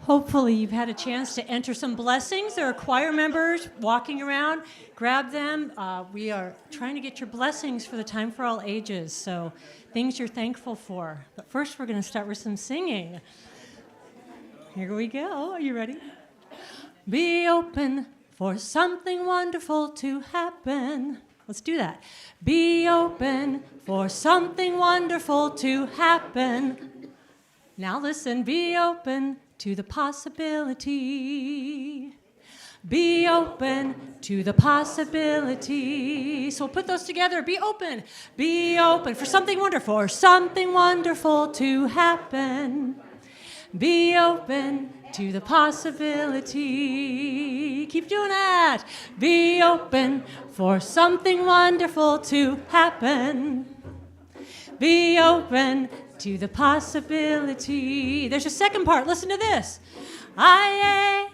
Hopefully you've had a chance to enter some blessings. There are choir members walking around. Grab them. We are trying to get your blessings for the Time for All Ages, so things you're thankful for. But first we're going to start with some singing. Here we go. Are you ready? Be open for something wonderful to happen. Let's do that. Be open for something wonderful to happen. Now listen, be open to the possibility. Be open to the possibility. So put those together. Be open. Be open for something wonderful to happen. Be open to the possibility. Keep doing that. Be open for something wonderful to happen. Be open to the possibility. There's a second part. Listen to this. Aye,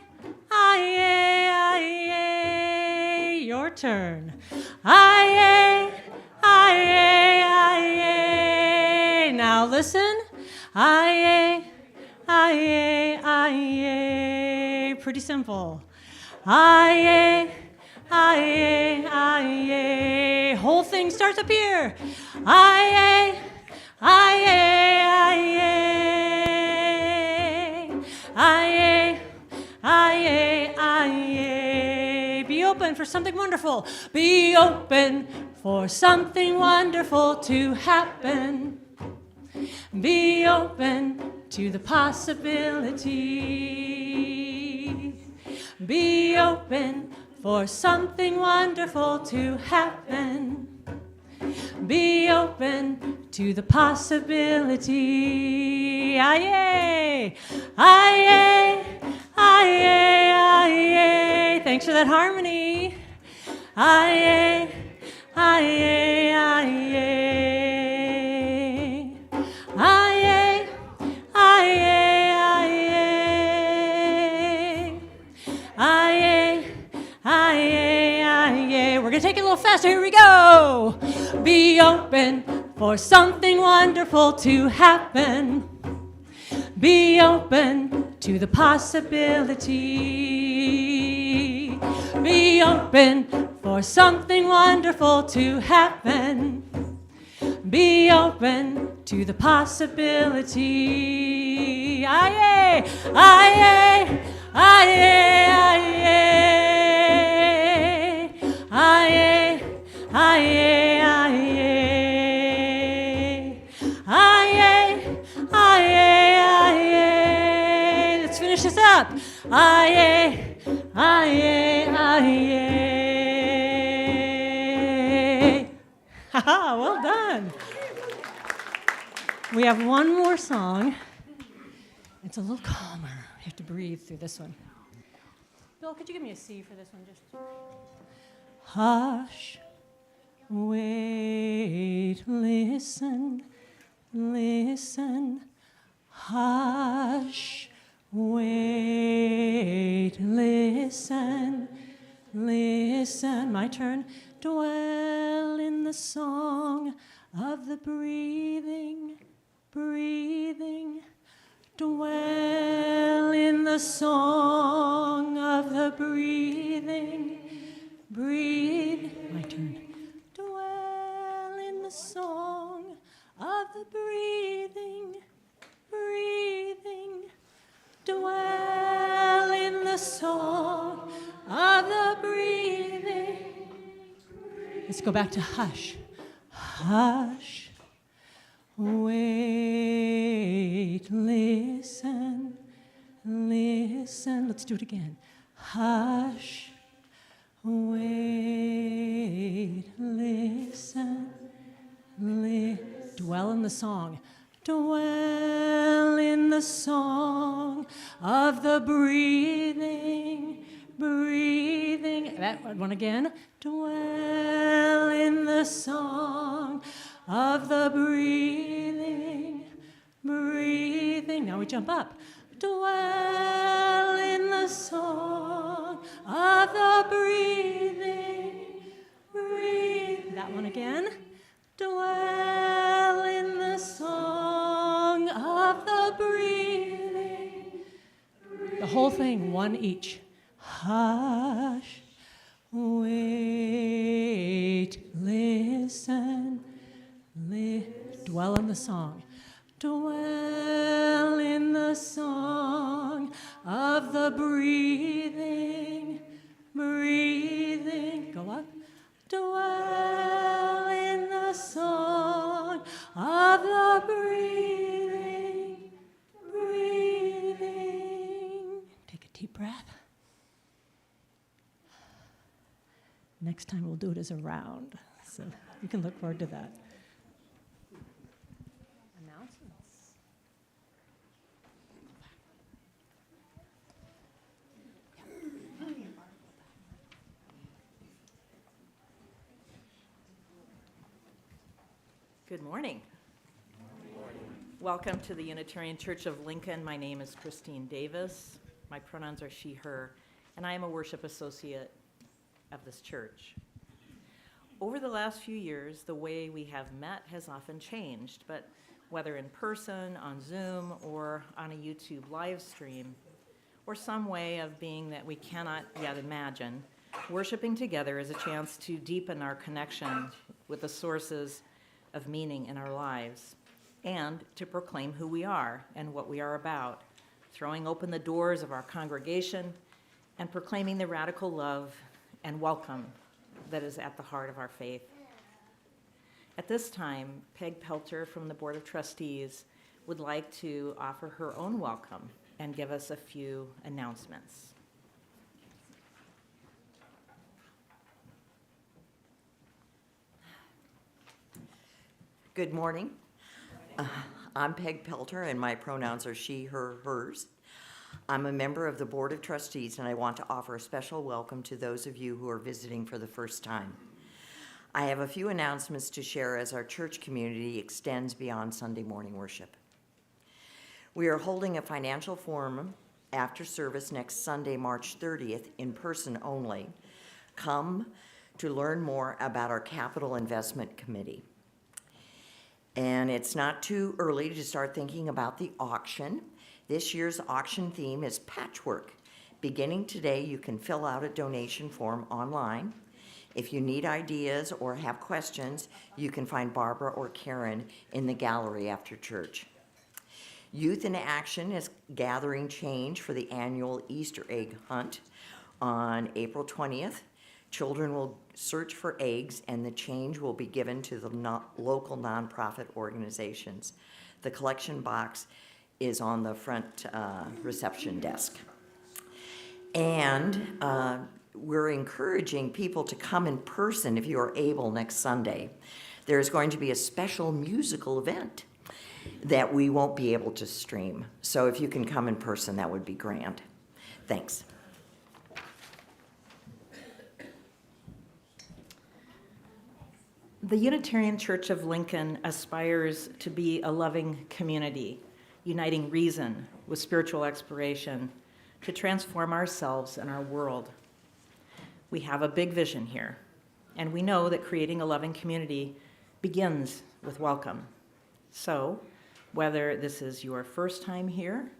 aye, aye, your turn. Aye, aye, aye. Now listen. Aye, aye, aye. Pretty simple. Aye, aye, aye. Whole thing starts up here. Aye, aye, aye, aye, aye, aye. Be open for something wonderful. Be open for something wonderful to happen. Be open to the possibility. Be open for something wonderful to happen. Be open to the possibility. Aye, aye, aye, aye. Thanks for that harmony. Aye, aye, aye, aye, aye, aye, aye, aye. We're gonna gonna take it a little faster. Here we go. Be open for something wonderful to happen. Be open to the possibility. Be open for something wonderful to happen. Be open to the possibility. Aye, aye, aye, aye, aye, aye, aye, aye. Let's finish this up. Aye, aye, aye. Haha, well done. We have one more song. It's a little calmer. You have to breathe through this one. Bill, could you give me a C for this one? Just hush, wait, listen, listen. Hush, wait, listen, listen. My turn. Dwell in the song of the breathing, breathing. Dwell in the song of the breathing, breathe. My turn. Dwell in the song of the breathing, breathing. Dwell in the song of the breathing. Let's go back to hush. Hush, wait, listen, listen. Let's do it again. Hush, wait, listen, dwell in the song. Dwell in the song of the breathing, breathing. That one again. Dwell in the song of the breathing, breathing. Now we jump up. Dwell in the song of the breathing, breathe. That one again. Dwell in the song of the breathing. The whole thing, one each. Hush, wait, listen, dwell in the song. Dwell in the song of the breathing, breathing. Go up. Dwell in the song of the breathing, breathing. Take a deep breath. Next time we'll do it as a round, so you can look forward to that. Announcements. Good morning. Welcome to the Unitarian Church of Lincoln. My name is Christine Davis. My pronouns are she, her, and I am a worship associate of this church. Over the last few years, the way we have met has often changed, but whether in person, on Zoom, or on a YouTube live stream, or some way of being that we cannot yet imagine, worshiping together is a chance to deepen our connection with the sources of meaning in our lives, and to proclaim who we are and what we are about, throwing open the doors of our congregation and proclaiming the radical love and welcome that is at the heart of our faith. At this time, Peg Pelter from the Board of Trustees would like to offer her own welcome and give us a few announcements. Good morning. I'm Peg Pelter, and my pronouns are she, her, hers. I'm a member of the Board of Trustees, and I want to offer a special welcome to those of you who are visiting for the first time. I have a few announcements to share as our church community extends beyond Sunday morning worship. We are holding a financial forum after service next Sunday, March 30th, in person only. Come to learn more about our Capital Investment Committee. And it's not too early to start thinking about the auction. This year's auction theme is patchwork. Beginning today, you can fill out a donation form online. If you need ideas or have questions, you can find Barbara or Karen in the gallery after church. Youth in Action is gathering change for the annual Easter egg hunt on April 20th. Children will search for eggs, and the change will be given to the local nonprofit organizations. The collection box is on the front reception desk. And we're encouraging people to come in person if you are able next Sunday. There's going to be a special musical event that we won't be able to stream. So if you can come in person, that would be grand. Thanks. The Unitarian Church of Lincoln aspires to be a loving community, uniting reason with spiritual exploration to transform ourselves and our world. We have a big vision here, and we know that creating a loving community begins with welcome. So, whether this is your first time here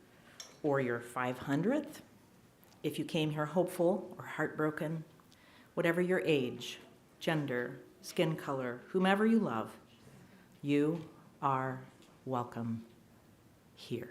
or your 500th, if you came here hopeful or heartbroken, whatever your age, gender, skin color, whomever you love, you are welcome here.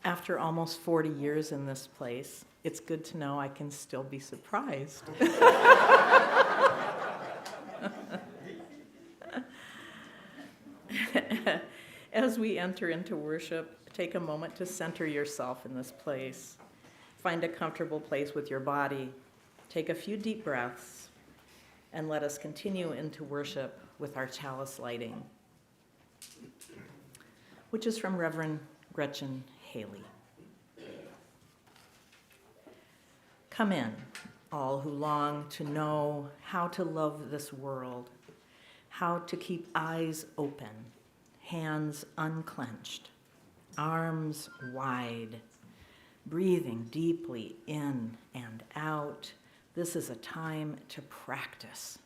After almost 40 years in this place, it's good to know I can still be surprised. As we enter into worship, take a moment to center yourself in this place. Find a comfortable place with your body. Take a few deep breaths, and let us continue into worship with our chalice lighting, which is from Reverend Gretchen Haley. Come in, all who long to know how to love this world, how to keep eyes open, hands unclenched, arms wide, breathing deeply in and out. This is a time to practice,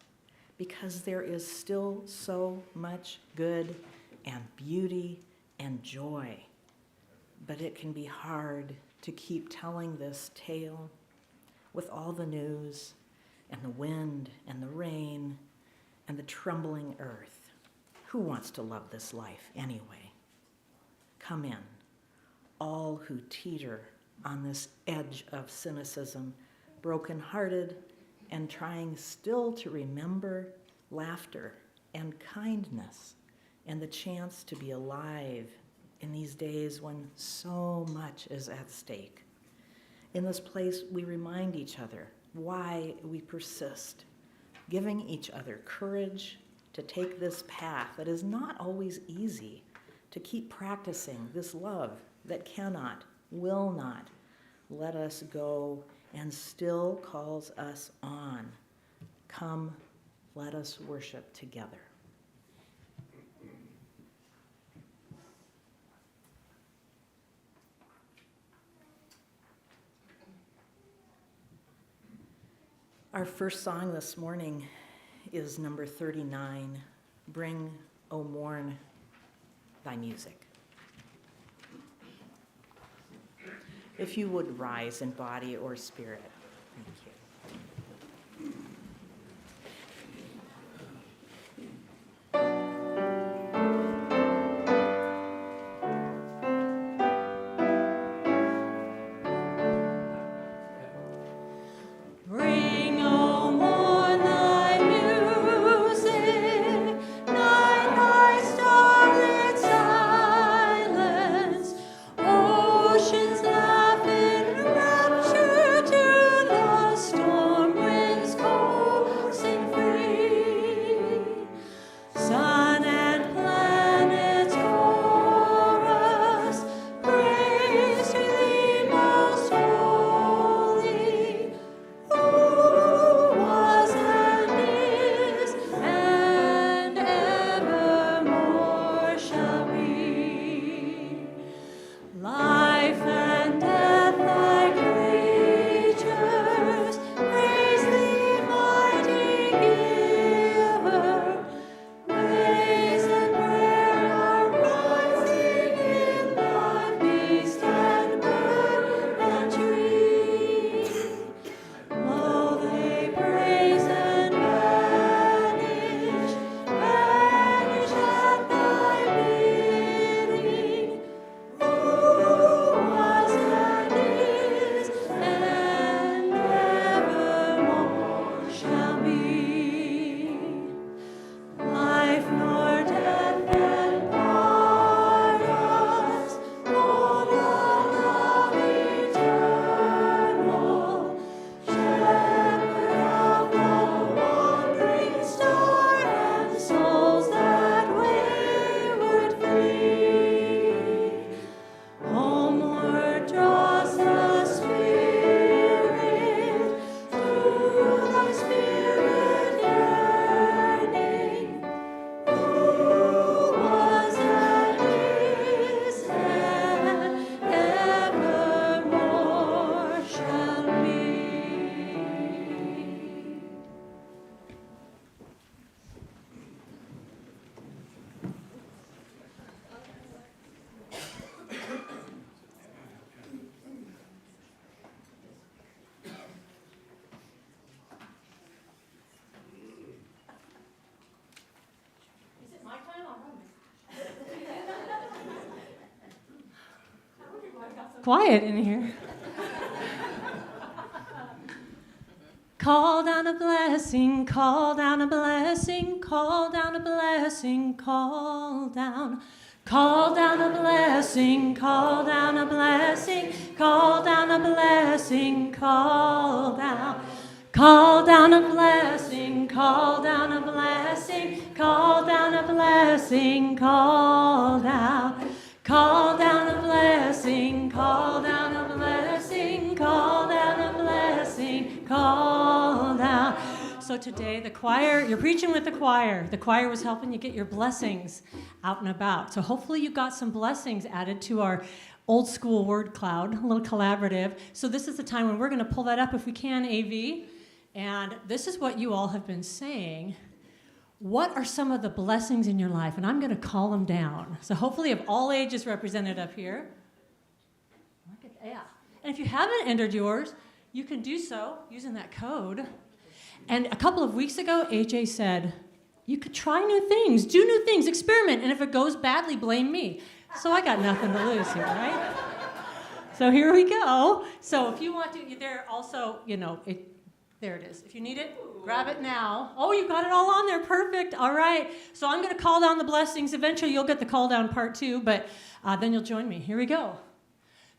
because there is still so much good and beauty and joy. But it can be hard to keep telling this tale with all the news and the wind and the rain and the trembling earth. Who wants to love this life anyway? Come in, all who teeter on this edge of cynicism, brokenhearted and trying still to remember laughter and kindness and the chance to be alive in these days when so much is at stake. In this place, we remind each other why we persist, giving each other courage to take this path that is not always easy, to keep practicing this love that cannot, will not let us go and still calls us on. Come, let us worship together. Our first song this morning is number 39, Bring, O Morn, Thy Music. If you would rise in body or spirit. Thank you. Bring, O morn, thy music, night thy starlit silence, oceans laugh in rapture to quiet in here. Call down a blessing, call down a blessing, call down a blessing, call down. Call down a blessing, call down a blessing, call down a blessing, call down. Call down a blessing, call down a blessing, call down a blessing, call down. Call down a blessing, call down a blessing, call down a blessing, call down. So today, the choir, you're preaching with the choir. The choir was helping you get your blessings out and about. So hopefully you got some blessings added to our old school word cloud, a little collaborative. So this is the time when we're going to pull that up if we can, AV. And this is what you all have been saying. What are some of the blessings in your life? And I'm going to call them down. So hopefully of all ages represented up here. Look at, yeah. And if you haven't entered yours, you can do so using that code. And a couple of weeks ago, AJ said, you could try new things, do new things, experiment, and if it goes badly, blame me. So I got nothing to lose here, right? So here we go. So if you want to, there also, there it is. If you need it, grab it now. Oh, you got it all on there. Perfect. All right. So I'm going to call down the blessings. Eventually, you'll get the call down part 2, but then you'll join me. Here we go.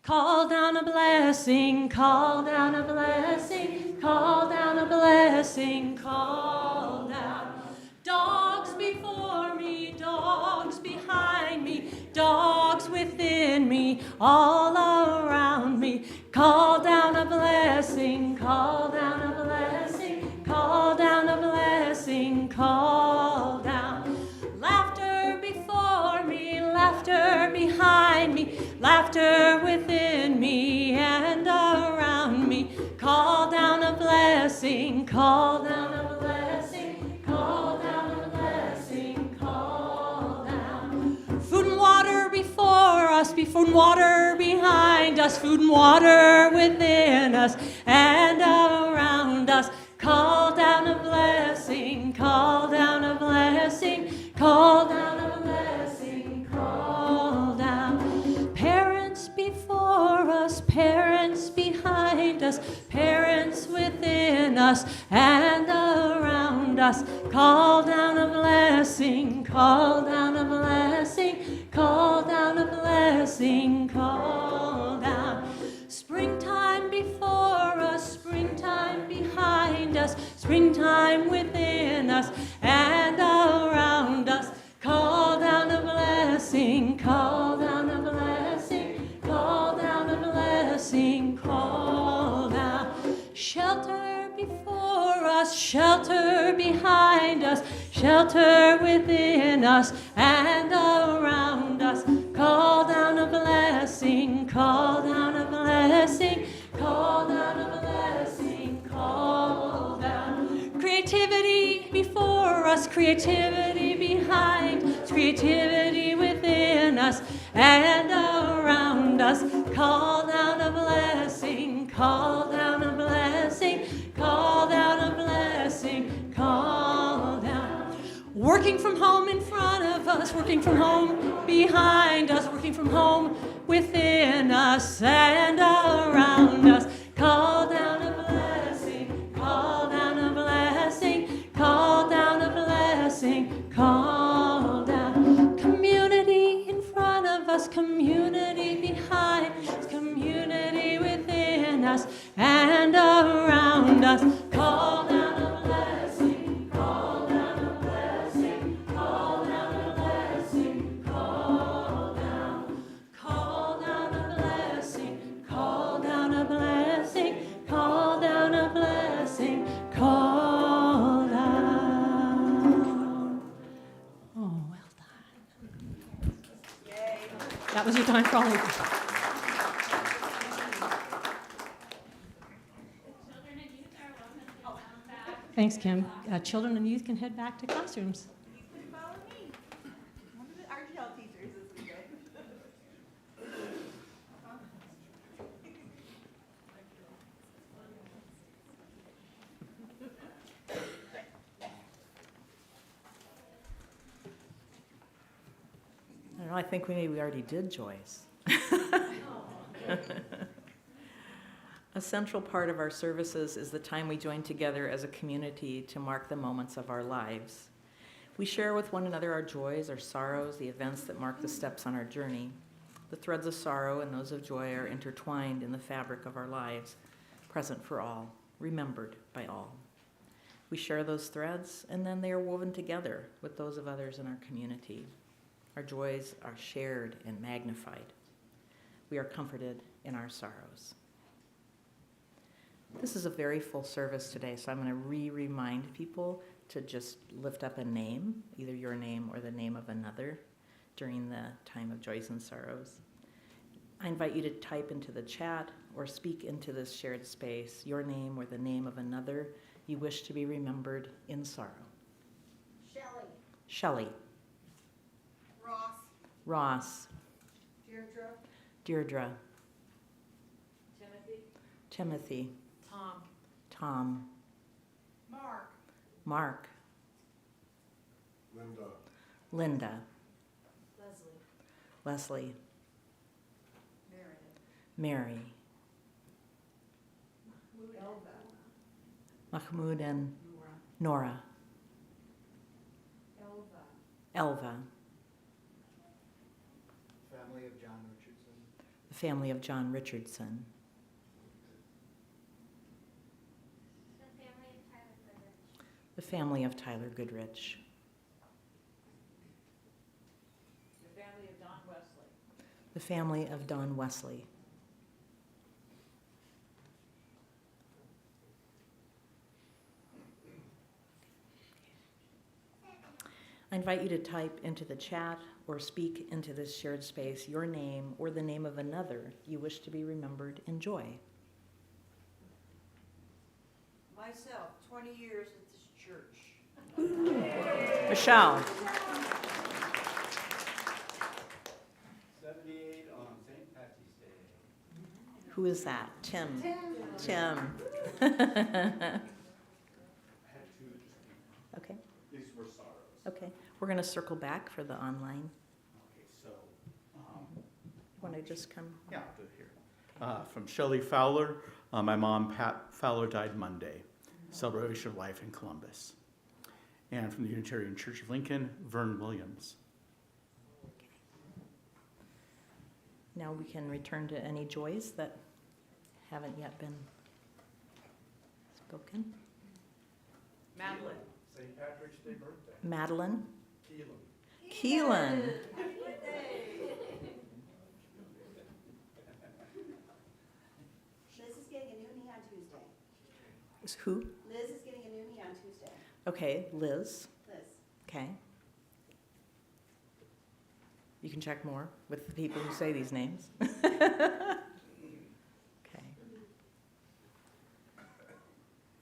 Call down a blessing, call down a blessing, call down a blessing, call down. Dogs before me, dogs behind me, dogs within me, all around me. Call down a blessing, call down a blessing, call down a blessing, call down. Laughter before me, laughter behind me, laughter within me and around me. Call down a blessing, call down a blessing, call down a blessing, call down. Food and water before us, food and water behind us, food and water within us and around us. Call down a blessing, call down a blessing, call down a blessing, call down. Parents before us, parents behind us, parents within us and around us. Call down a blessing, call down a blessing, call down a blessing, call down. Springtime before us, springtime behind us, springtime within us and around us. Call down a blessing, call down a blessing, call down a blessing, call down. Shelter before us, shelter behind us, shelter within us and around us. Call down a blessing, call down a blessing, call down a blessing, call down. Creativity before us, creativity behind, creativity within us and around us. Call down a blessing, call down a blessing, call down a blessing, call down. Working from home in front of us, working from home behind us, working from home within us and around us. Call down a blessing, call down a blessing, call down a blessing, call down. Community in front of us, community behind us, community within us and around us. Call down a blessing, call down a blessing, call down a blessing, call down. Call down a blessing, call down a blessing, call down a blessing, call down. Oh, well done. Yay. That was your time for all ages. Thanks, Kim. Children and youth can head back to classrooms. You can follow me. One of the RTL teachers is good. I don't know, I think we already did Joyce. A central part of our services is the time we join together as a community to mark the moments of our lives. We share with one another our joys, our sorrows, the events that mark the steps on our journey. The threads of sorrow and those of joy are intertwined in the fabric of our lives, present for all, remembered by all. We share those threads, and then they are woven together with those of others in our community. Our joys are shared and magnified. We are comforted in our sorrows. This is a very full service today, so I'm going to remind people to just lift up a name, either your name or the name of another, during the time of joys and sorrows. I invite you to type into the chat or speak into this shared space your name or the name of another you wish to be remembered in sorrow. Shelley. Shelley. Ross. Ross. Deirdre. Deirdre. Timothy. Timothy. Tom. Tom. Mark. Mark. Linda. Linda. Leslie. Leslie. Meredith. Mary. Elva. Mahmoud and Nora. Nora. Elva. Elva. Family of John Richardson. The family of John Richardson. The family of Tyler Goodrich. The family of Tyler Goodrich. The family of Don Wesley. The family of Don Wesley. I invite you to type into the chat or speak into this shared space your name or the name of another you wish to be remembered in joy. Myself, 20 years at this church. Michelle. 78 on St. Patty's Day. Who is that? Tim. Tim. I had two, Okay, these were sorrows. okay. We're going to circle back for the online. Okay, so, Want to just come? yeah, I'll do it here. From Shelley Fowler, my mom, Pat Fowler, died Monday. Celebration of life in Columbus. And from the Unitarian Church of Lincoln, Vern Williams. Now we can return to any joys that haven't yet been spoken. Madeline. St. Patrick's Day birthday. Madeline. Keelan. Keelan. Liz is getting a new knee on Tuesday. Is who? Liz is getting a new knee on Tuesday. Okay, Liz. Liz. Okay. You can check more with the people who say these names. Okay.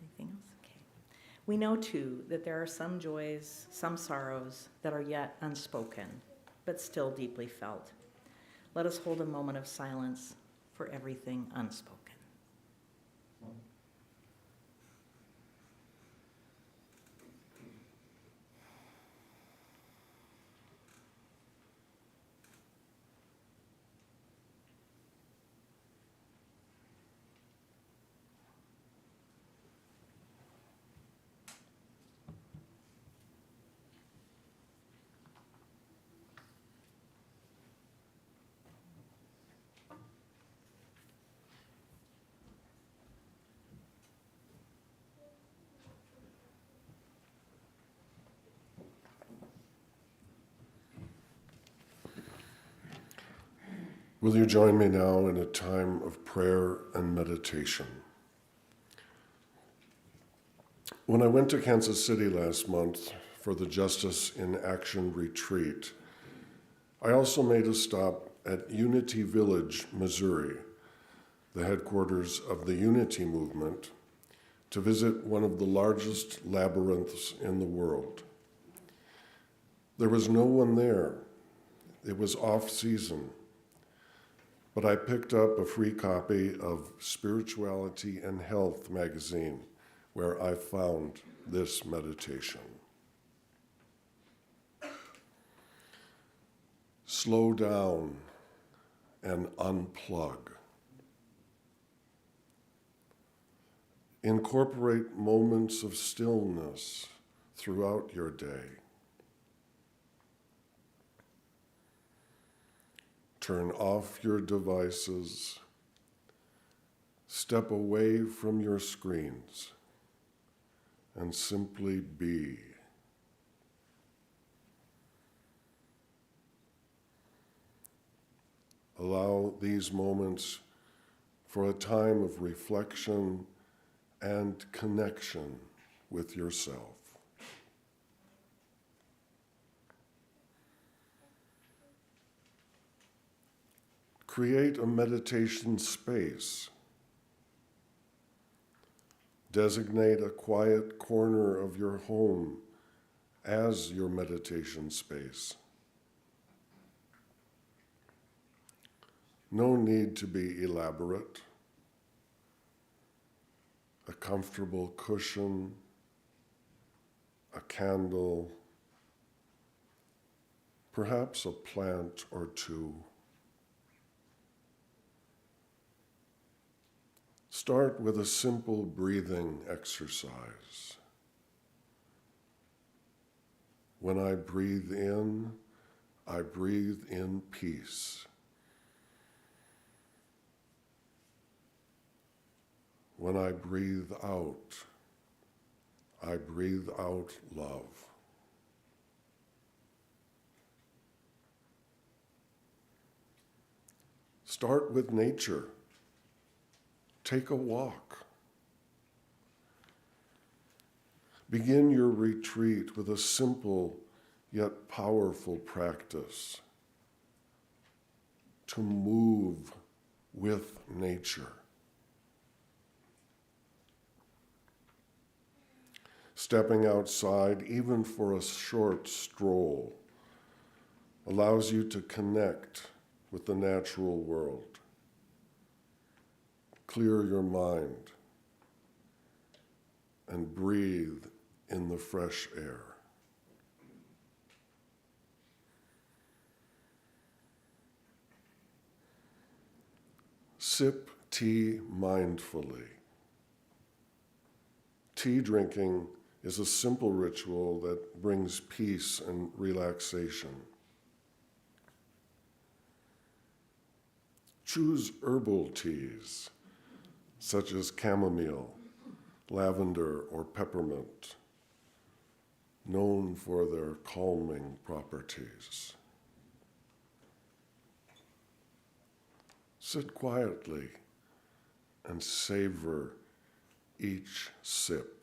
Anything else? Okay. We know too that there are some joys, some sorrows that are yet unspoken, but still deeply felt. Let us hold a moment of silence for everything unspoken. Will you join me now in a time of prayer and meditation? When I went to Kansas City last month for the Justice in Action retreat, I also made a stop at Unity Village, Missouri, the headquarters of the Unity movement, to visit one of the largest labyrinths in the world. There was no one there. It was off-season. But I picked up a free copy of Spirituality and Health magazine, where I found this meditation. Slow down and unplug. Incorporate moments of stillness throughout your day. Turn off your devices. Step away from your screens and simply be. Allow these moments for a time of reflection and connection with yourself. Create a meditation space. Designate a quiet corner of your home as your meditation space. No need to be elaborate. A comfortable cushion, a candle, perhaps a plant or two. Start with a simple breathing exercise. When I breathe in peace. When I breathe out love. Start with nature. Take a walk. Begin your retreat with a simple yet powerful practice to move with nature. Stepping outside, even for a short stroll, allows you to connect with the natural world. Clear your mind and breathe in the fresh air. Sip tea mindfully. Tea drinking is a simple ritual that brings peace and relaxation. Choose herbal teas, such as chamomile, lavender, or peppermint, known for their calming properties. Sit quietly and savor each sip.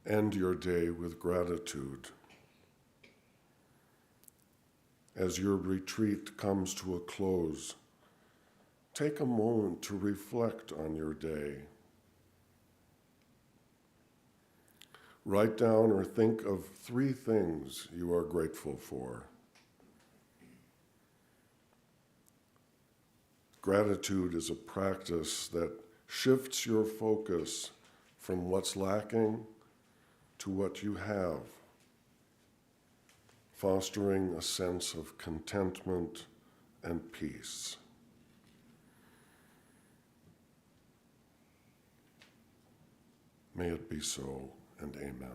End your day with gratitude. As your retreat comes to a close, take a moment to reflect on your day. Write down or think of 3 things you are grateful for. Gratitude is a practice that shifts your focus from what's lacking to what you have, fostering a sense of contentment and peace. May it be so, and amen.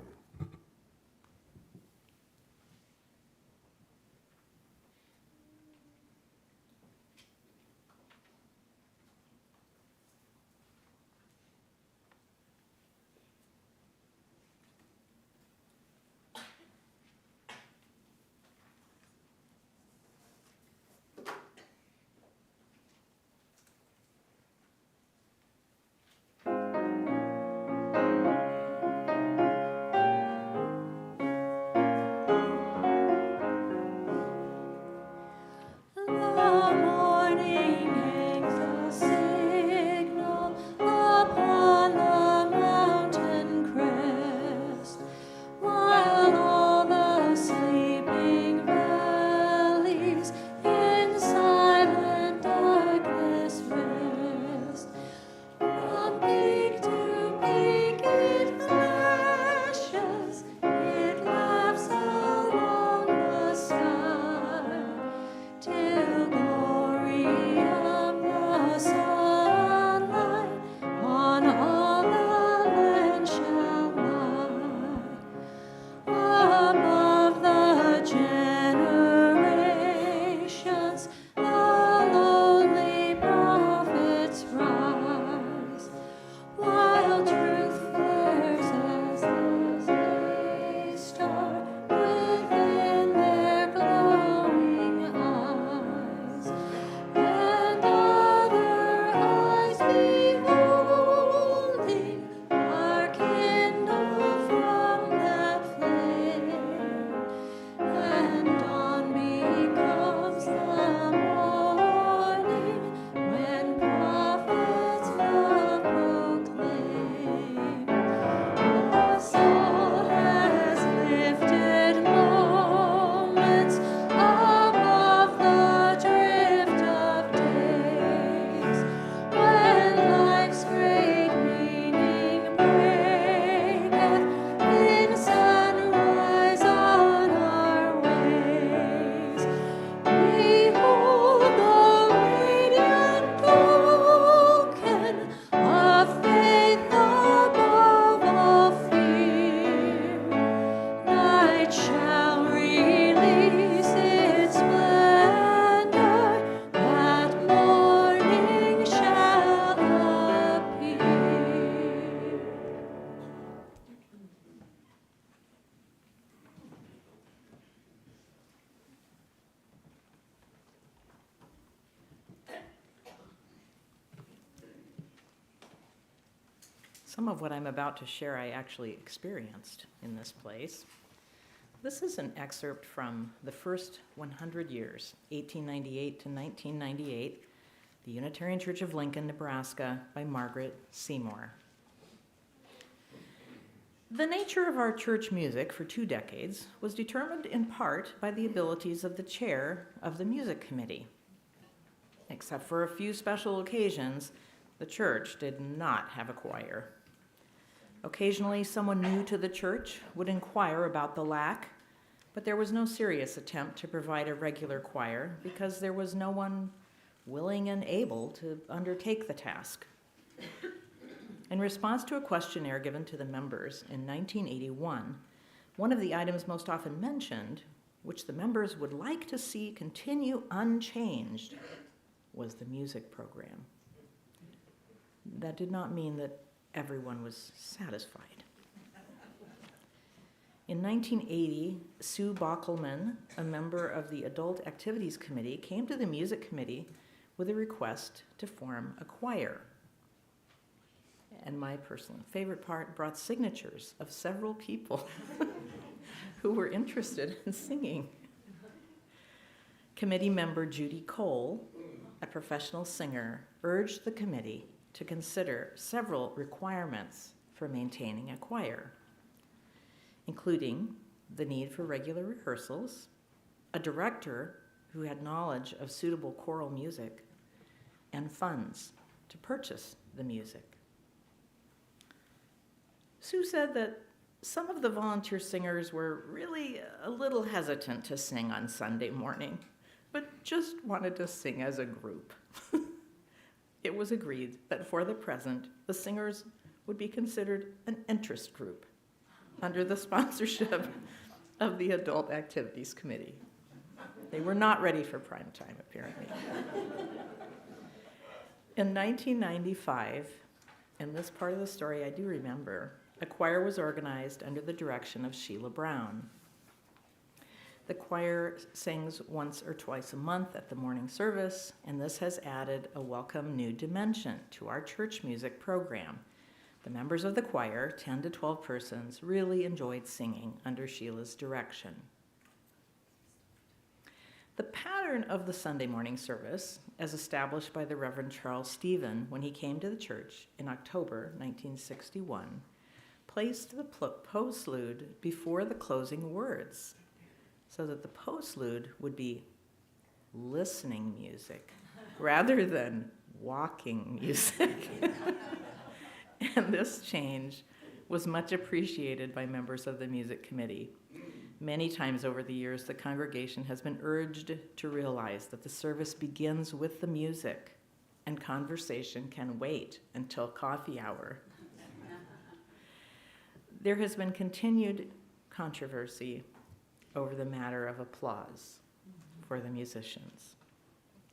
Some of what I'm about to share I actually experienced in this place. This is an excerpt from The First 100 Years, 1898 to 1998, The Unitarian Church of Lincoln, Nebraska, by Margaret Seymour. The nature of our church music for 2 decades was determined in part by the abilities of the chair of the music committee. Except for a few special occasions, the church did not have a choir. Occasionally, someone new to the church would inquire about the lack, but there was no serious attempt to provide a regular choir because there was no one willing and able to undertake the task. In response to a questionnaire given to the members in 1981, one of the items most often mentioned, which the members would like to see continue unchanged, was the music program. That did not mean that everyone was satisfied. In 1980, Sue Bockelman, a member of the Adult Activities Committee, came to the Music Committee with a request to form a choir. And my personal favorite part, brought signatures of several people who were interested in singing. Committee member Judy Cole, a professional singer, urged the committee to consider several requirements for maintaining a choir, including the need for regular rehearsals, a director who had knowledge of suitable choral music, and funds to purchase the music. Sue said that some of the volunteer singers were really a little hesitant to sing on Sunday morning, but just wanted to sing as a group. It was agreed that for the present, the singers would be considered an interest group under the sponsorship of the Adult Activities Committee. They were not ready for prime time, apparently. In 1995, in this part of the story I do remember, a choir was organized under the direction of Sheila Brown. The choir sings once or twice a month at the morning service, and this has added a welcome new dimension to our church music program. The members of the choir, 10 to 12 persons, really enjoyed singing under Sheila's direction. The pattern of the Sunday morning service, as established by the Reverend Charles Stephen when he came to the church in October 1961, placed the postlude before the closing words, so that the postlude would be listening music rather than walking music. And this change was much appreciated by members of the music committee. Many times over the years, the congregation has been urged to realize that the service begins with the music and conversation can wait until coffee hour. There has been continued controversy over the matter of applause for the musicians.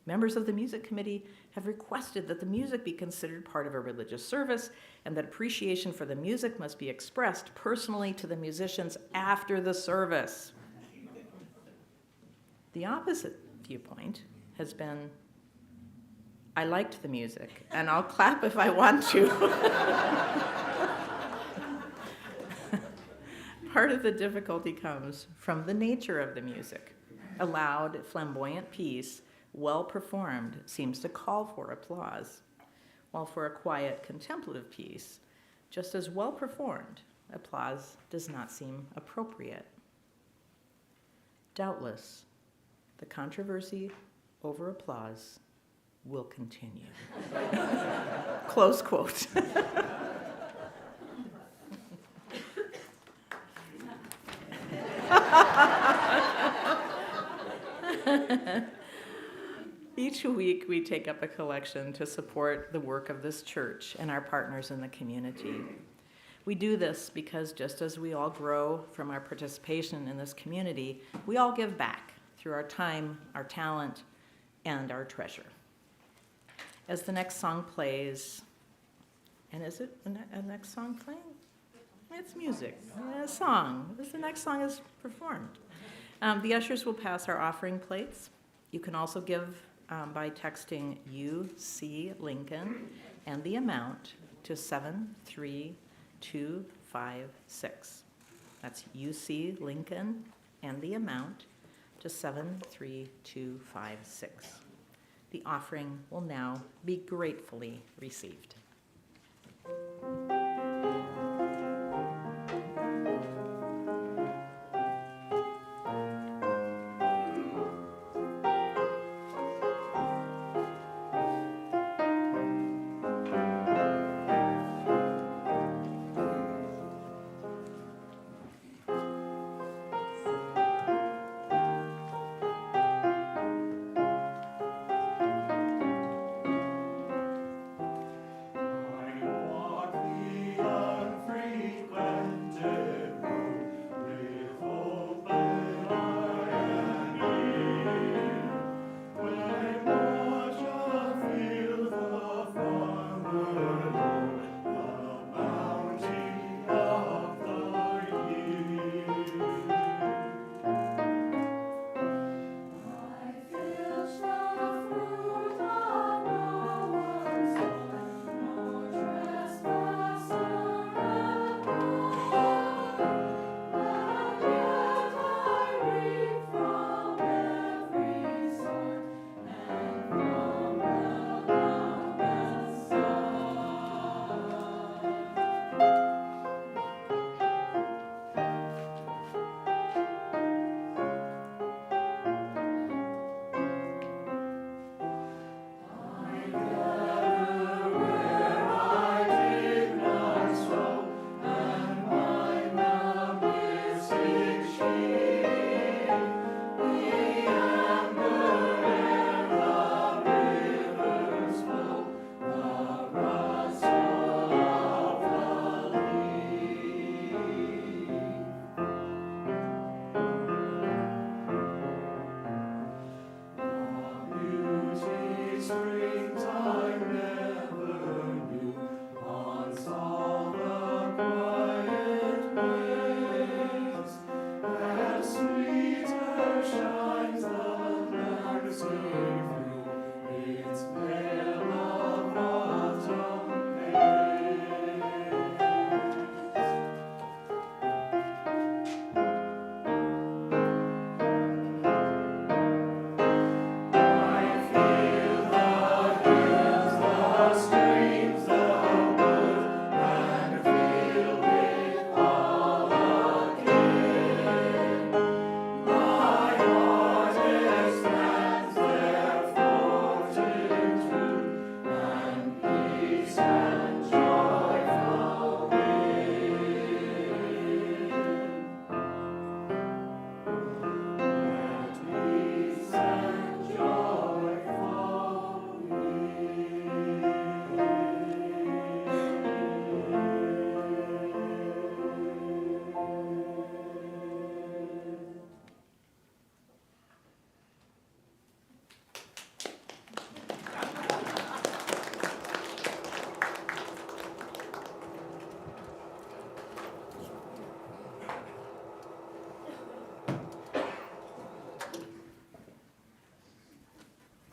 Members of the music committee have requested that the music be considered part of a religious service and that appreciation for the music must be expressed personally to the musicians after the service. The opposite viewpoint has been, I liked the music and I'll clap if I want to. Part of the difficulty comes from the nature of the music. A loud, flamboyant piece, well performed, seems to call for applause, while for a quiet, contemplative piece, just as well performed, applause does not seem appropriate. Doubtless, the controversy over applause will continue. Close quote. Each week, we take up a collection to support the work of this church and our partners in the community. We do this because just as we all grow from our participation in this community, we all give back through our time, our talent, and our treasure. As the next song plays, and is it a next song playing? It's music, a song, as the next song is performed. The ushers will pass our offering plates. You can also give by texting UC Lincoln and the amount to 73256. That's UC Lincoln and the amount to 73256. The offering will now be gratefully received.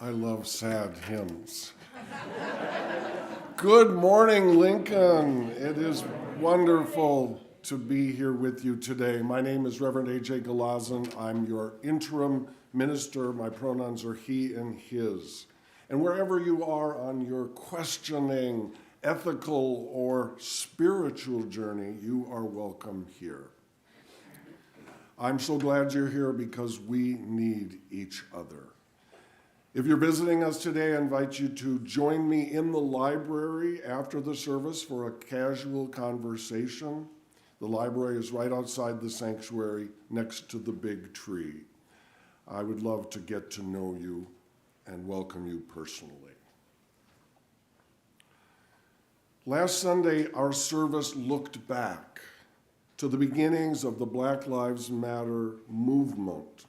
I love sad hymns. Good morning, Lincoln. It is wonderful to be here with you today. My name is Reverend A.J. Galazin. I'm your interim minister. My pronouns are he and his. And wherever you are on your questioning, ethical, or spiritual journey, you are welcome here. I'm so glad you're here because we need each other. If you're visiting us today, I invite you to join me in the library after the service for a casual conversation. The library is right outside the sanctuary next to the big tree. I would love to get to know you and welcome you personally. Last Sunday, our service looked back to the beginnings of the Black Lives Matter movement.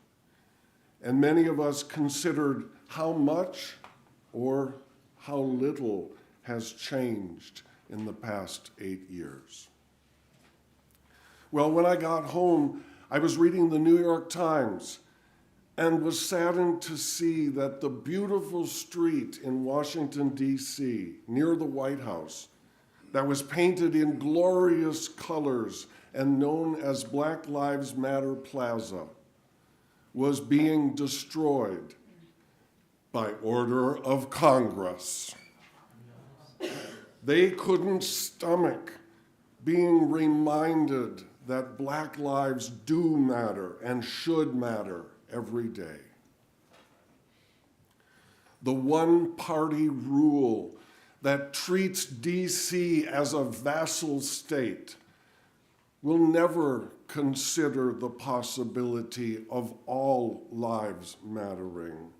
And many of us considered how much or how little has changed in the past 8 years. Well, when I got home, I was reading the New York Times and was saddened to see that the beautiful street in Washington, D.C., near the White House, that was painted in glorious colors and known as Black Lives Matter Plaza was being destroyed by order of Congress. They couldn't stomach being reminded that Black lives do matter and should matter every day. The one-party rule that treats DC as a vassal state will never consider the possibility of all lives mattering,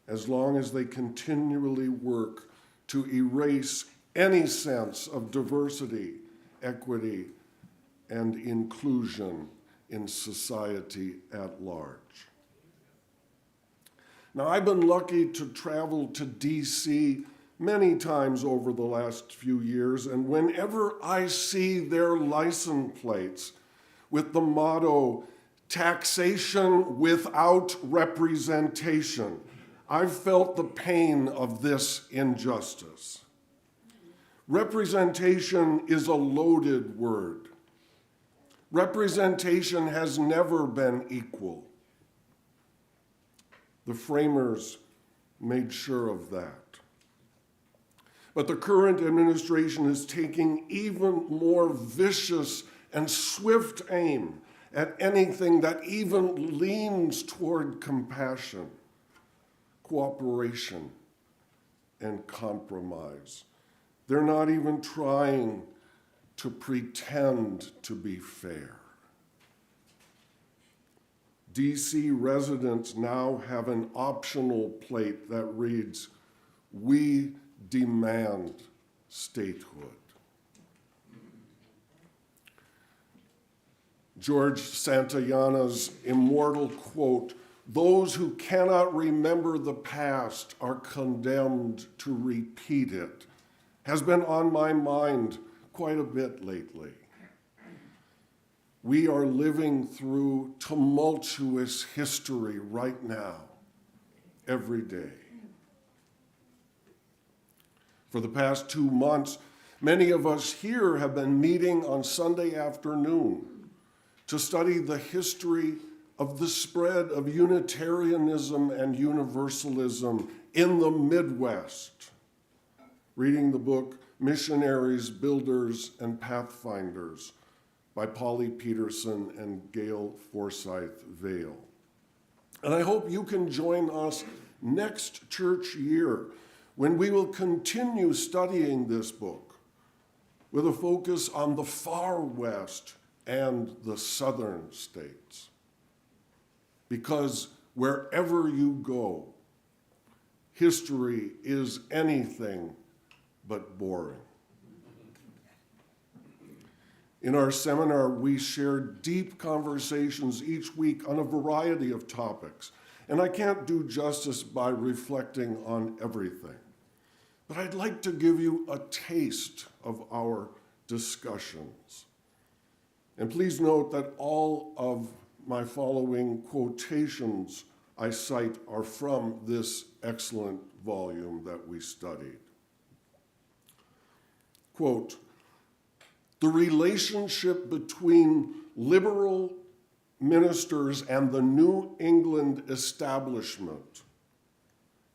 as long as they continually work to erase any sense of diversity, equity, and inclusion in society at large. Now, I've been lucky to travel to DC many times over the last few years, and whenever I see their license plates with the motto, "Taxation without representation," I've felt the pain of this injustice. Representation is a loaded word. Representation has never been equal. The framers made sure of that. But the current administration is taking even more vicious and swift aim at anything that even leans toward compassion, cooperation, and compromise. They're not even trying to pretend to be fair. DC residents now have an optional plate that reads, "We demand statehood." George Santayana's immortal quote, "Those who cannot remember the past are condemned to repeat it," has been on my mind quite a bit lately. We are living through tumultuous history right now, every day. For the past 2 months, many of us here have been meeting on Sunday afternoon to study the history of the spread of Unitarianism and Universalism in the Midwest, reading the book Missionaries, Builders, and Pathfinders by Polly Peterson and Gail Forsyth Vale. And I hope you can join us next church year when we will continue studying this book with a focus on the far west and the southern states. Because wherever you go, history is anything but boring. In our seminar, we share deep conversations each week on a variety of topics, and I can't do justice by reflecting on everything. But I'd like to give you a taste of our discussions. And please note that all of my following quotations I cite are from this excellent volume that we studied. Quote, "The relationship between liberal ministers and the New England establishment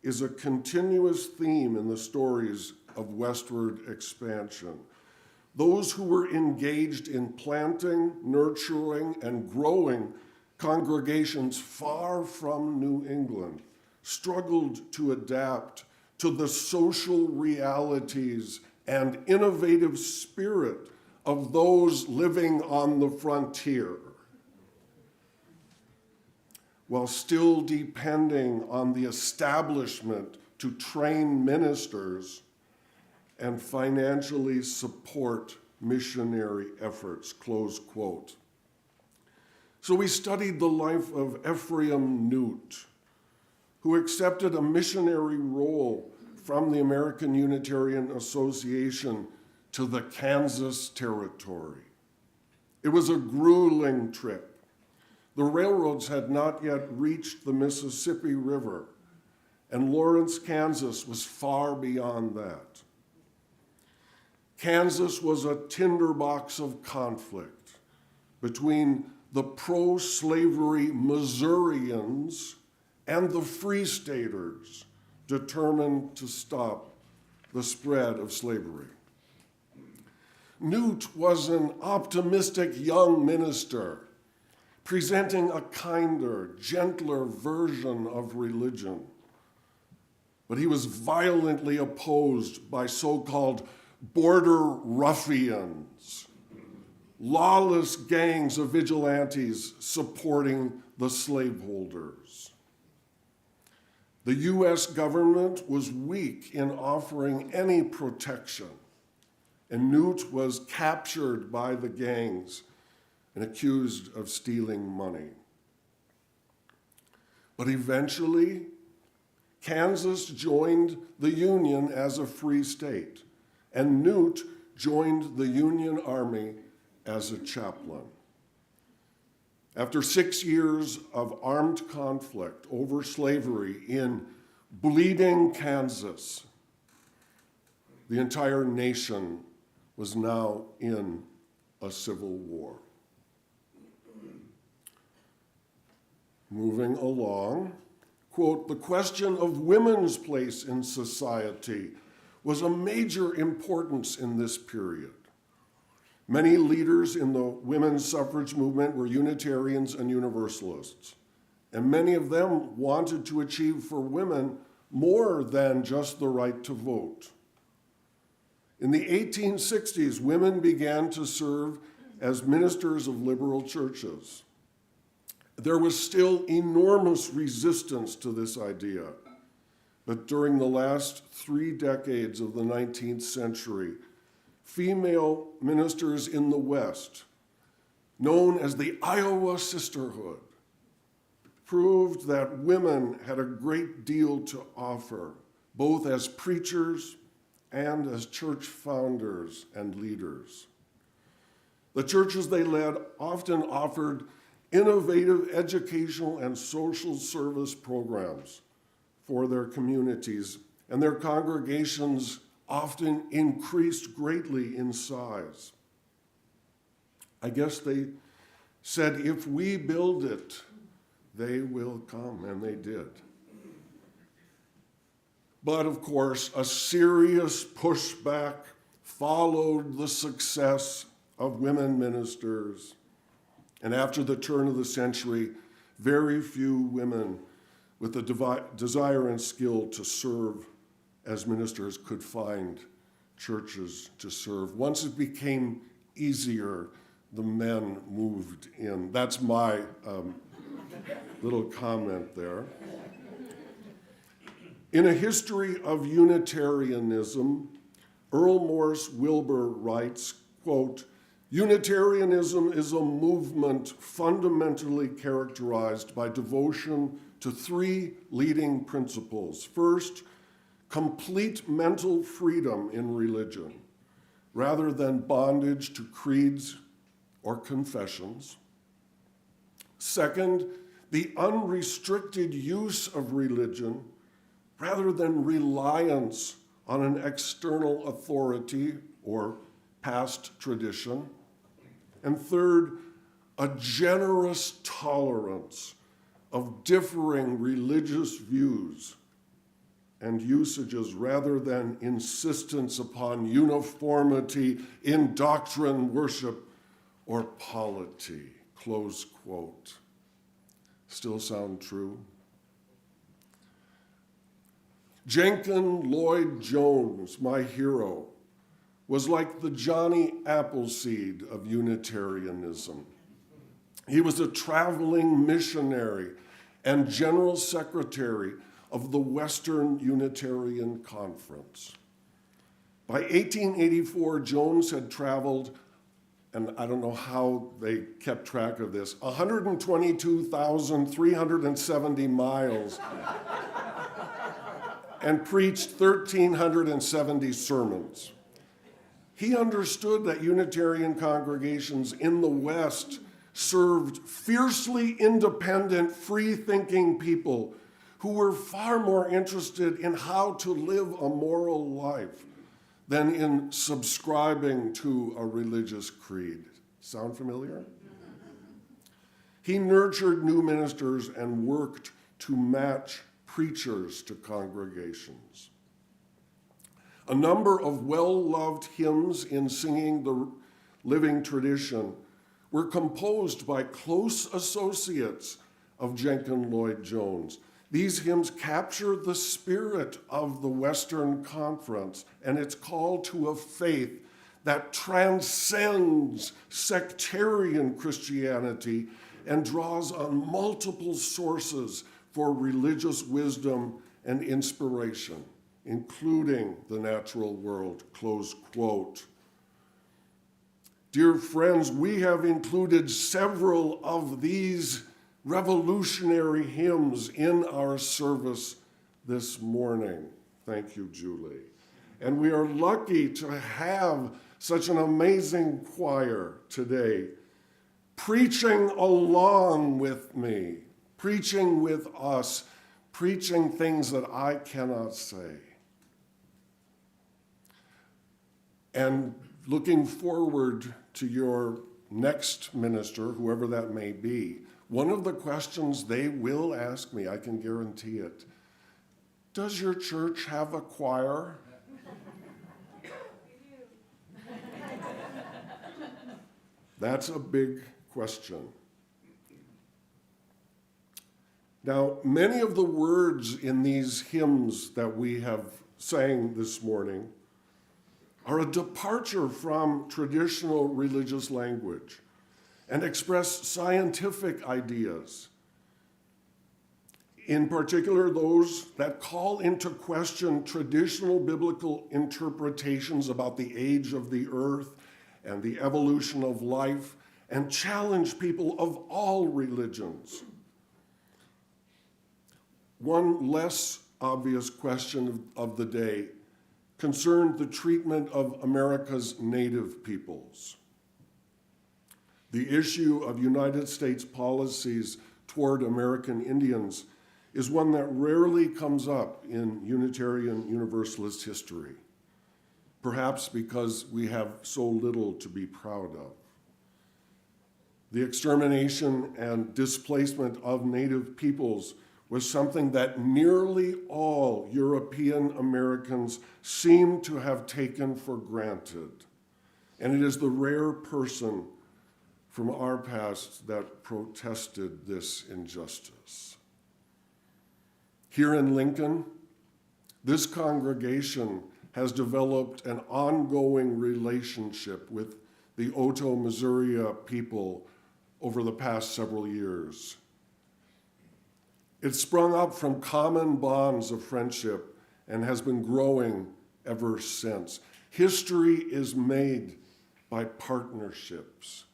is a continuous theme in the stories of westward expansion. Those who were engaged in planting, nurturing, and growing congregations far from New England struggled to adapt to the social realities and innovative spirit of those living on the frontier, while still depending on the establishment to train ministers and financially support missionary efforts," close quote. So we studied the life of Ephraim Newt, who accepted a missionary role from the American Unitarian Association to the Kansas Territory. It was a grueling trip. The railroads had not yet reached the Mississippi River, and Lawrence, Kansas was far beyond that. Kansas was a tinderbox of conflict between the pro-slavery Missourians and the Free Staters determined to stop the spread of slavery. Newt was an optimistic young minister presenting a kinder, gentler version of religion. But he was violently opposed by so-called border ruffians, lawless gangs of vigilantes supporting the slaveholders. The U.S. government was weak in offering any protection, and Newt was captured by the gangs and accused of stealing money. But eventually, Kansas joined the Union as a free state, and Newt joined the Union Army as a chaplain. After 6 years of armed conflict over slavery in bleeding Kansas, the entire nation was now in a civil war. Moving along, quote, the question of women's place in society was a major importance in this period. Many leaders in the women's suffrage movement were Unitarians and Universalists, and many of them wanted to achieve for women more than just the right to vote. In the 1860s, women began to serve as ministers of liberal churches. There was still enormous resistance to this idea, but during the last 3 decades of the 19th century, female ministers in the West, known as the Iowa Sisterhood, proved that women had a great deal to offer, both as preachers and as church founders and leaders. The churches they led often offered innovative educational and social service programs for their communities, and their congregations often increased greatly in size. I guess they said, if we build it, they will come, and they did. But of course, a serious pushback followed the success of women ministers. And after the turn of the century, very few women with the desire and skill to serve as ministers could find churches to serve. Once it became easier, the men moved in. That's my little comment there. In A History of Unitarianism, Earl Morse Wilbur writes, quote, Unitarianism is a movement fundamentally characterized by devotion to 3 leading principles. First, complete mental freedom in religion, rather than bondage to creeds or confessions. Second, the unrestricted use of religion, rather than reliance on an external authority or past tradition. And third, a generous tolerance of differing religious views and usages rather than insistence upon uniformity in doctrine, worship, or polity, close quote. Still sound true? Jenkin Lloyd Jones, my hero, was like the Johnny Appleseed of Unitarianism. He was a traveling missionary and general secretary of the Western Unitarian Conference. By 1884, Jones had traveled, and I don't know how they kept track of this, 122,370 miles and preached 1,370 sermons. He understood that Unitarian congregations in the West served fiercely independent, free-thinking people who were far more interested in how to live a moral life than in subscribing to a religious creed. Sound familiar? He nurtured new ministers and worked to match preachers to congregations. A number of well-loved hymns in Singing the Living Tradition were composed by close associates of Jenkin Lloyd Jones. These hymns capture the spirit of the Western Conference and its call to a faith that transcends sectarian Christianity and draws on multiple sources for religious wisdom and inspiration, including the natural world, close quote. Dear friends, we have included several of these revolutionary hymns in our service this morning. Thank you, Julie. And we are lucky to have such an amazing choir today, preaching along with me, preaching with us, preaching things that I cannot say. And looking forward to your next minister, whoever that may be, one of the questions they will ask me, I can guarantee it, does your church have a choir? That's a big question. Now, many of the words in these hymns that we have sang this morning are a departure from traditional religious language and express scientific ideas. In particular, those that call into question traditional biblical interpretations about the age of the earth and the evolution of life, and challenge people of all religions. One less obvious question of the day concerned the treatment of America's native peoples. The issue of United States policies toward American Indians is one that rarely comes up in Unitarian Universalist history, perhaps because we have so little to be proud of. The extermination and displacement of native peoples was something that nearly all European Americans seem to have taken for granted. And it is the rare person from our past that protested this injustice. Here in Lincoln, this congregation has developed an ongoing relationship with the Oto-Missouri people over the past several years. It sprung up from common bonds of friendship and has been growing ever since. History is made by partnerships.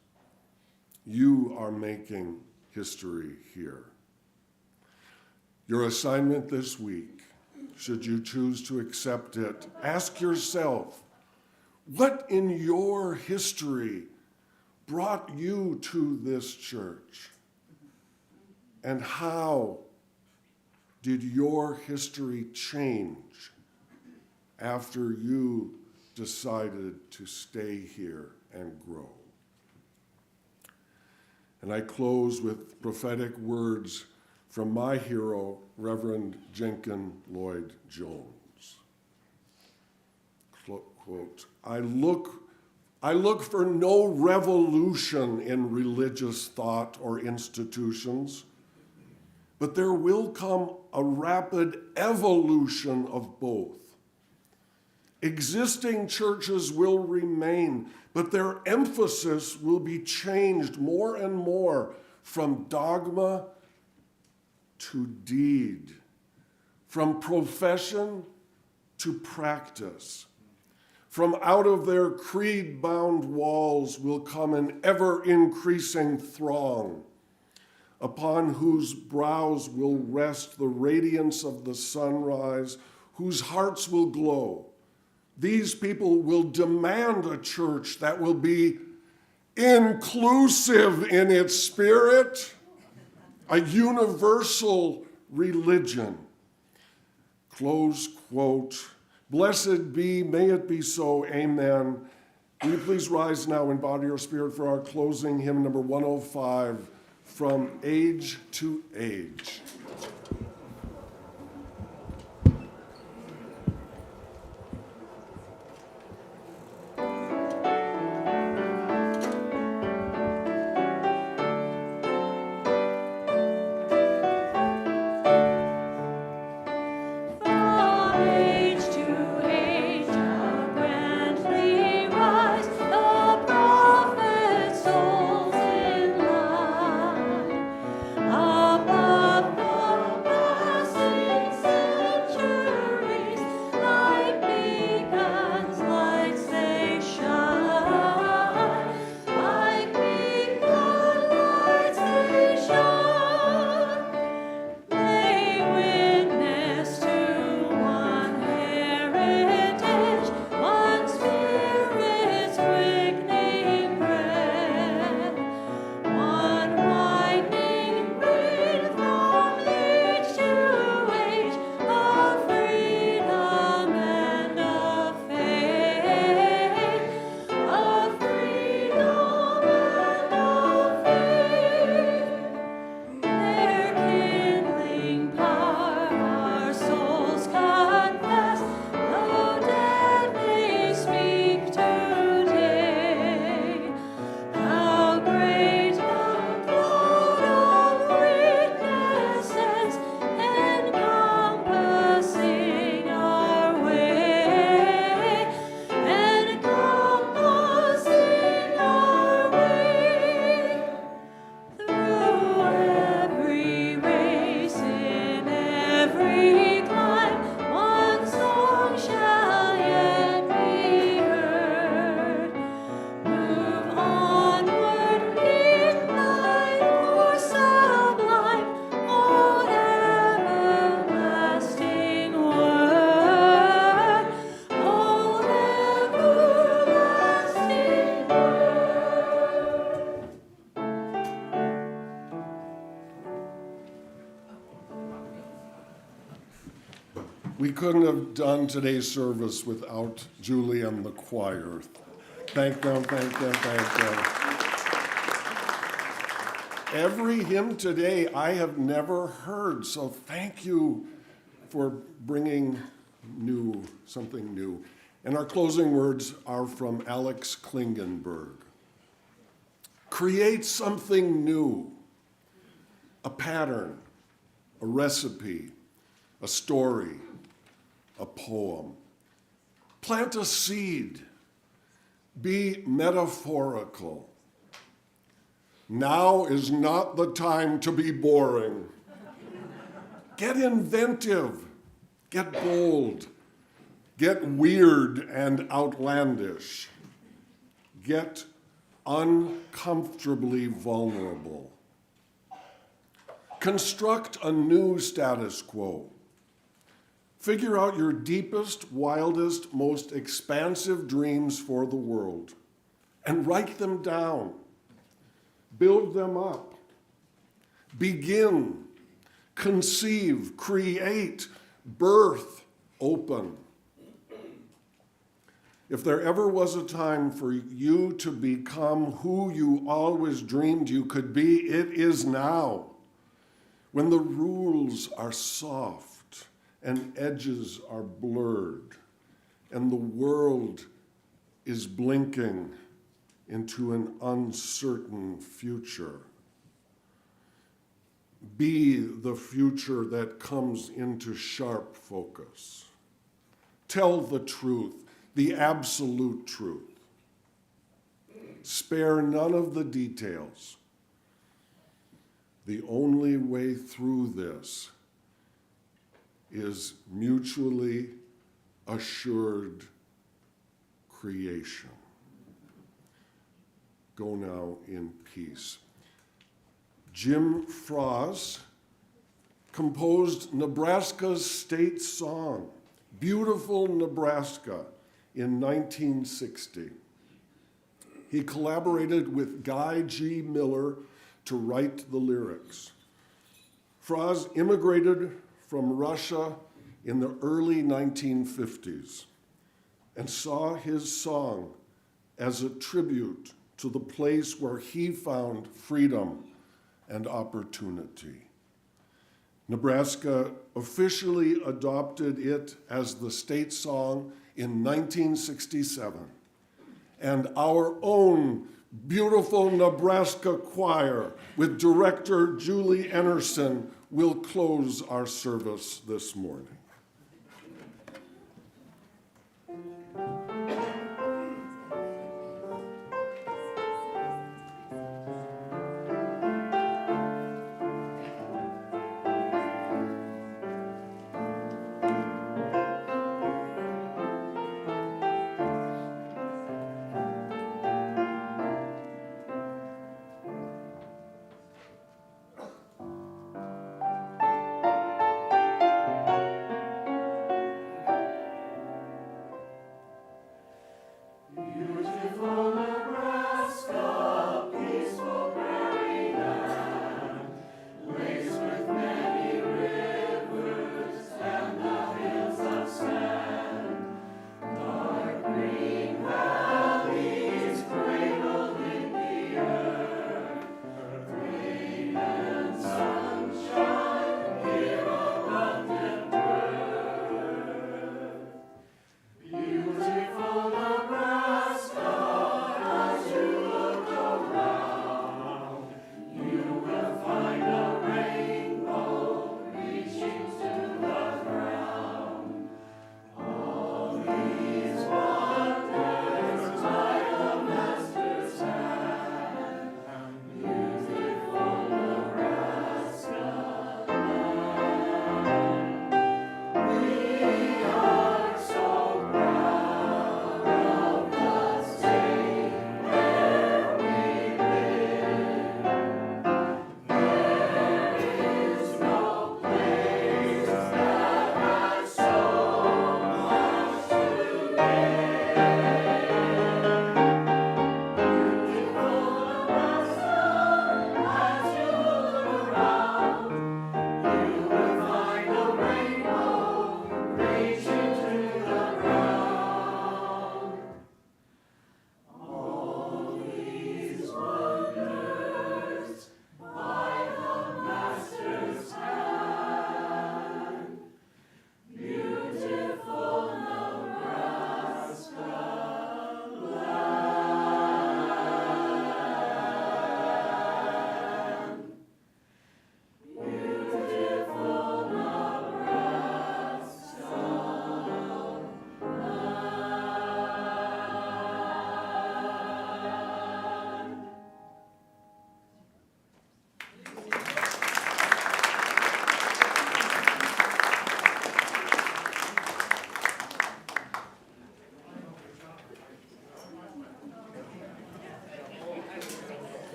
You are making history here. Your assignment this week, should you choose to accept it, ask yourself, what in your history brought you to this church? And how did your history change after you decided to stay here and grow? And I close with prophetic words from my hero, Reverend Jenkin Lloyd Jones. Quote, I look for no revolution in religious thought or institutions, but there will come a rapid evolution of both. Existing churches will remain, but their emphasis will be changed more and more from dogma to deed, from profession to practice. From out of their creed-bound walls will come an ever-increasing throng, upon whose brows will rest the radiance of the sunrise, whose hearts will glow. These people will demand a church that will be inclusive in its spirit, a universal religion. Close quote. Blessed be, may it be so, amen. Will you please rise now in body or spirit for our closing hymn number 105, From Age to Age. From age to age, how grandly rise the prophets' souls in line, above the passing centuries, like beacons, lights they shine, like beacon lights they shine. They witness to one heritage, one spirit's quickening breath, one widening reed from age to age of freedom and of faith, of freedom and of faith. Their kindling power our souls confess, though dead they speak today. How great the cloud of witnesses encompassing our way, encompassing our way. Through every race, in every clime, one song shall yet be heard. Move onward, in thine course sublime, O everlasting word, O everlasting word. We couldn't have done today's service without Julie and the choir. Thank them, thank them, thank them. Every hymn today I have never heard, so thank you for bringing something new. And our closing words are from Alex Klingenberg. Create something new, a pattern, a recipe, a story, a poem. Plant a seed. Be metaphorical. Now is not the time to be boring. Get inventive. Get bold. Get weird and outlandish. Get uncomfortably vulnerable. Construct a new status quo. Figure out your deepest, wildest, most expansive dreams for the world and write them down. Build them up. Begin, conceive, create, birth, open. If there ever was a time for you to become who you always dreamed you could be, it is now, when the rules are soft and edges are blurred and the world is blinking into an uncertain future. Be the future that comes into sharp focus. Tell the truth, the absolute truth. Spare none of the details. The only way through this is mutually assured creation. Go now in peace. Jim Frost composed Nebraska's state song, Beautiful Nebraska, in 1960. He collaborated with Guy G. Miller to write the lyrics. Frost immigrated from Russia in the early 1950s. and saw his song as a tribute to the place where he found freedom and opportunity. Nebraska officially adopted it as the state song in 1967, and our own beautiful Nebraska choir with director Julie Enerson will close our service this morning.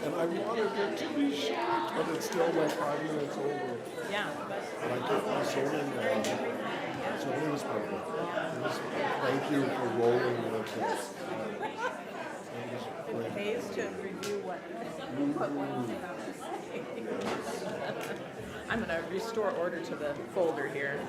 And I wanted it to be short, but it's still like 5 minutes over. Yeah. But I kept my zoning down. So it was perfect. Thank you for rolling with us. It pays to review what one thing I'm gonna say. I'm gonna restore order to the folder here.